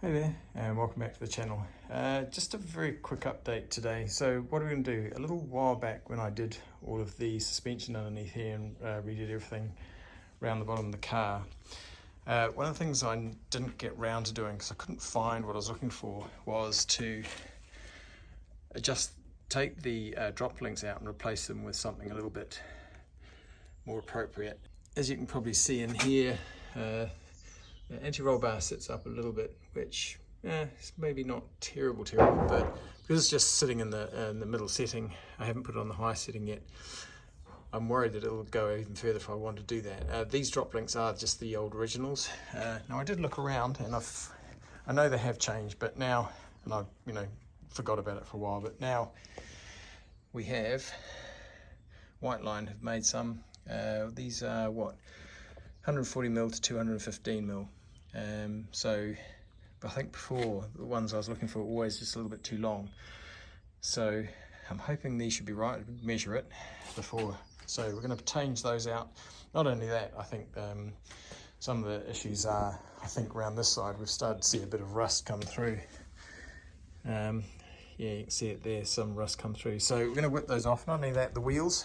Hey there, and welcome back to the channel. Just a very quick update today. So what are we going to do? A little while back when I did all of the suspension underneath here and redid everything around the bottom of the car, one of the things I didn't get round to doing because I couldn't find what I was looking for was to take the drop links out and replace them with something a little bit more appropriate. As you can probably see in here, the anti-roll bar sits up a little bit, which is maybe not terrible, but because it's just sitting in the middle setting, I haven't put it on the high setting yet. I'm worried that it'll go even further if I want to do that. These drop links are just the old originals. Now I did look around, and I know they have changed, but now, and I forgot about it for a while, but now we have Whiteline have made some. These are what, 140mm to 215mm. But I think before, the ones I was looking for were always just a little bit too long. So I'm hoping these should be right. Measure it before. So we're going to change those out. Not only that, I think some of the issues are, I think around this side, we've started to see a bit of rust come through. Yeah, you can see it there, some rust come through. So we're going to whip those off. Not only that, the wheels.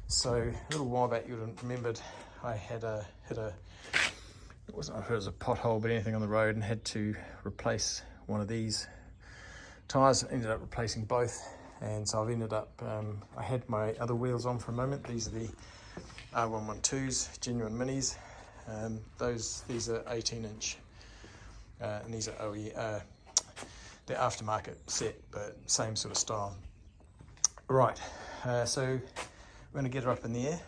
So a little while back, you would have remembered I had hit a, it wasn't, I heard it was a pothole, but anything on the road, and had to replace one of these tyres. Ended up replacing both, and so I've ended up, I had my other wheels on for a moment. These are the R112s, genuine minis. These are 18-inch, and these are OE, they're aftermarket set, but same sort of style. Right, so we're going to get her up in the air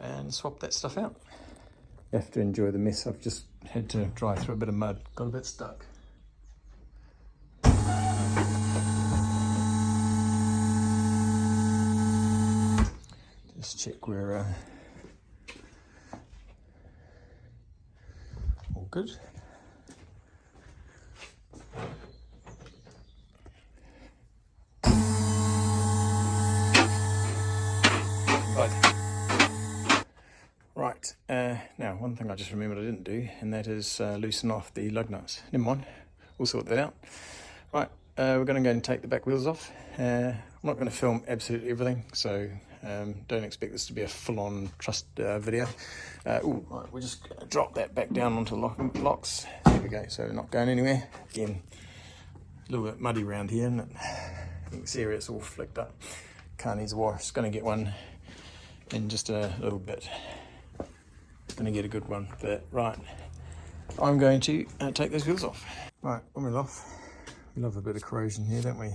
and swap that stuff out. You have to enjoy the mess. I've just had to drive through a bit of mud, got a bit stuck. Just check we're all good. Right, now one thing I just remembered I didn't do, and that is loosen off the lug nuts. Never mind, we'll sort that out. Right, we're going to go and take the back wheels off. I'm not going to film absolutely everything, so don't expect this to be a full-on trust video. Right, we'll just drop that back down onto the locks. There we go, so we're not going anywhere. Again, a little bit muddy around here, isn't it? You can see it's all flicked up. Car needs a wash. Going to get one in just a little bit. Going to get a good one, but right, I'm going to take those wheels off. Right, when we're off, we love a bit of corrosion here, don't we?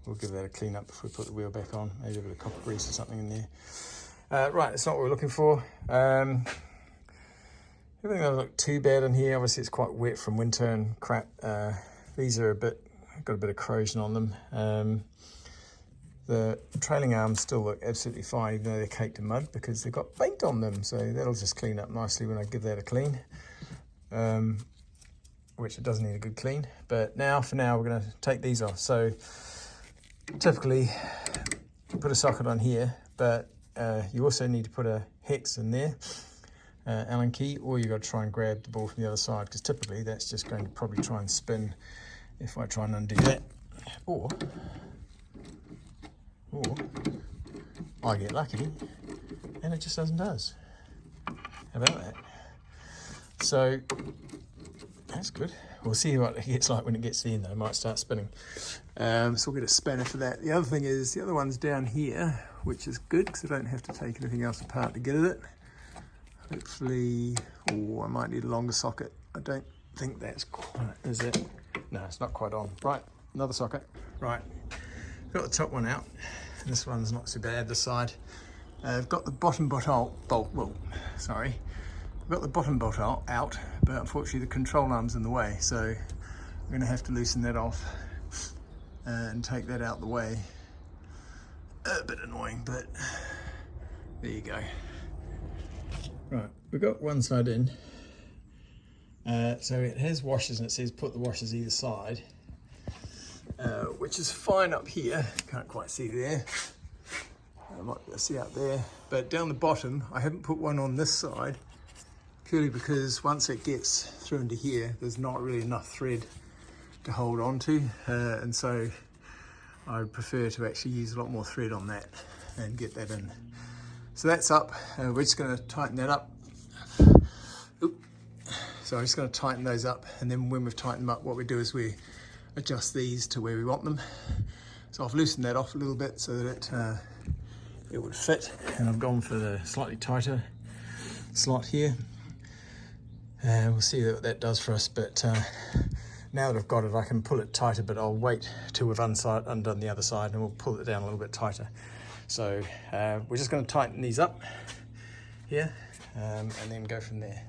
We'll give that a clean up before we put the wheel back on. Maybe a bit of copper grease or something in there. Right, that's not what we're looking for. Everything doesn't look too bad in here. Obviously it's quite wet from winter and crap. These are got a bit of corrosion on them. The trailing arms still look absolutely fine, even though they're caked in mud, because they've got paint on them. So that'll just clean up nicely when I give that a clean, which it does need a good clean. But for now, we're going to take these off. So typically, you put a socket on here, but you also need to put a hex in there, Allen key, or you've got to try and grab the ball from the other side, because typically that's just going to probably try and spin if I try and undo that. Or I get lucky and it just does. How about that? So that's good. We'll see what it gets like when it gets to the end though. It might start spinning. So we'll get a spanner for that. The other thing is, the other one's down here, which is good because I don't have to take anything else apart to get at it. Hopefully, I might need a longer socket. I don't think that's quite, is it? No, it's not quite on. Right, another socket. Right, got the top one out. This one's not so bad, this side. I've got the bottom bolt out, I've got the bottom bolt out, but unfortunately the control arm's in the way, so I'm going to have to loosen that off and take that out the way. A bit annoying, but there you go. Right, we've got one side in. So it has washers, and it says put the washers either side. Which is fine up here, can't quite see there. I might be able to see out there, but down the bottom, I haven't put one on this side purely because once it gets through into here, there's not really enough thread to hold on to, and so I would prefer to actually use a lot more thread on that and get that in. So that's up. We're just going to tighten that up. Oop. So I'm just going to tighten those up, and then when we've tightened them up, what we do is we adjust these to where we want them. So I've loosened that off a little bit so that it would fit, and I've gone for the slightly tighter slot here. We'll see what that does for us, but now that I've got it, I can pull it tighter, but I'll wait till we've undone the other side, and we'll pull it down a little bit tighter. So we're just going to tighten these up here, and then go from there.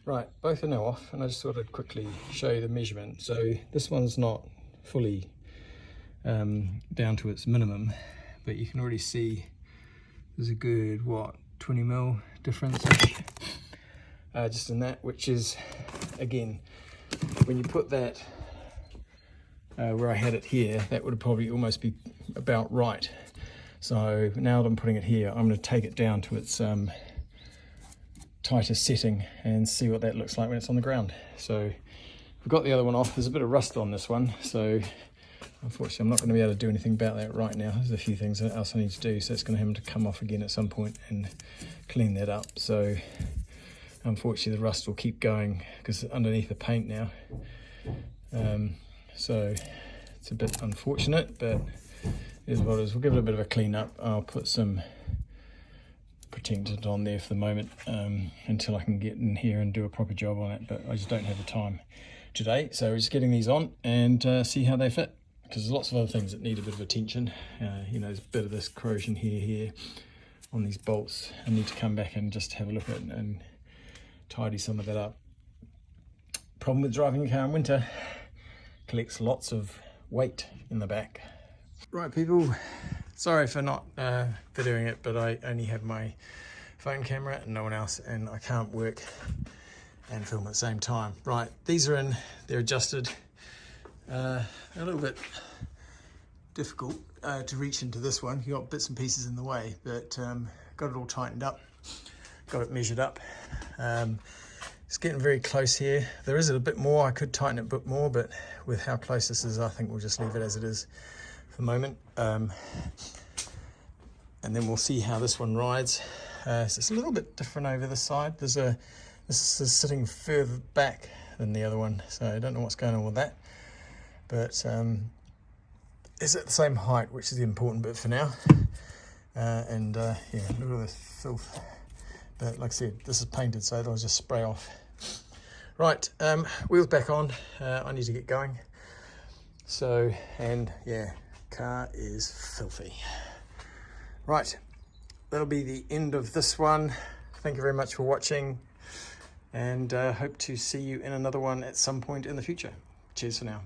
Right, both are now off, and I just thought I'd quickly show you the measurement. So this one's not fully down to its minimum, but you can already see there's a good, what, 20 mil difference just in that, which is, again, when you put that where I had it here, that would probably almost be about right. So now that I'm putting it here, I'm going to take it down to its tighter setting and see what that looks like when it's on the ground. So we've got the other one off. There's a bit of rust on this one, so unfortunately I'm not going to be able to do anything about that right now. There's a few things else I need to do, so it's going to have to come off again at some point and clean that up. So unfortunately the rust will keep going because it's underneath the paint now. So it's a bit unfortunate, but it is what it is. We'll give it a bit of a clean up. I'll put some protectant on there for the moment until I can get in here and do a proper job on it, but I just don't have the time today. So we're just getting these on and see how they fit, because there's lots of other things that need a bit of attention. You know, there's a bit of this corrosion here on these bolts. I need to come back and just have a look at it and tidy some of that up. Problem with driving a car in winter, collects lots of weight in the back. Right people, sorry for not videoing it, but I only have my phone camera and no one else, and I can't work and film at the same time. Right, these are in, they're adjusted. A little bit difficult to reach into this one. You got bits and pieces in the way, but got it all tightened up, got it measured up. It's getting very close here. There is a bit more, I could tighten it a bit more, but with how close this is, I think we'll just leave it as it is for the moment. And then we'll see how this one rides. So it's a little bit different over the side. This is sitting further back than the other one, so I don't know what's going on with that. But it's at the same height, which is the important bit for now. Yeah, look at this filth. But like I said, this is painted, so it'll just spray off. Right, wheels back on. I need to get going. So, and yeah, car is filthy. Right, that'll be the end of this one. Thank you very much for watching, and hope to see you in another one at some point in the future. Cheers for now.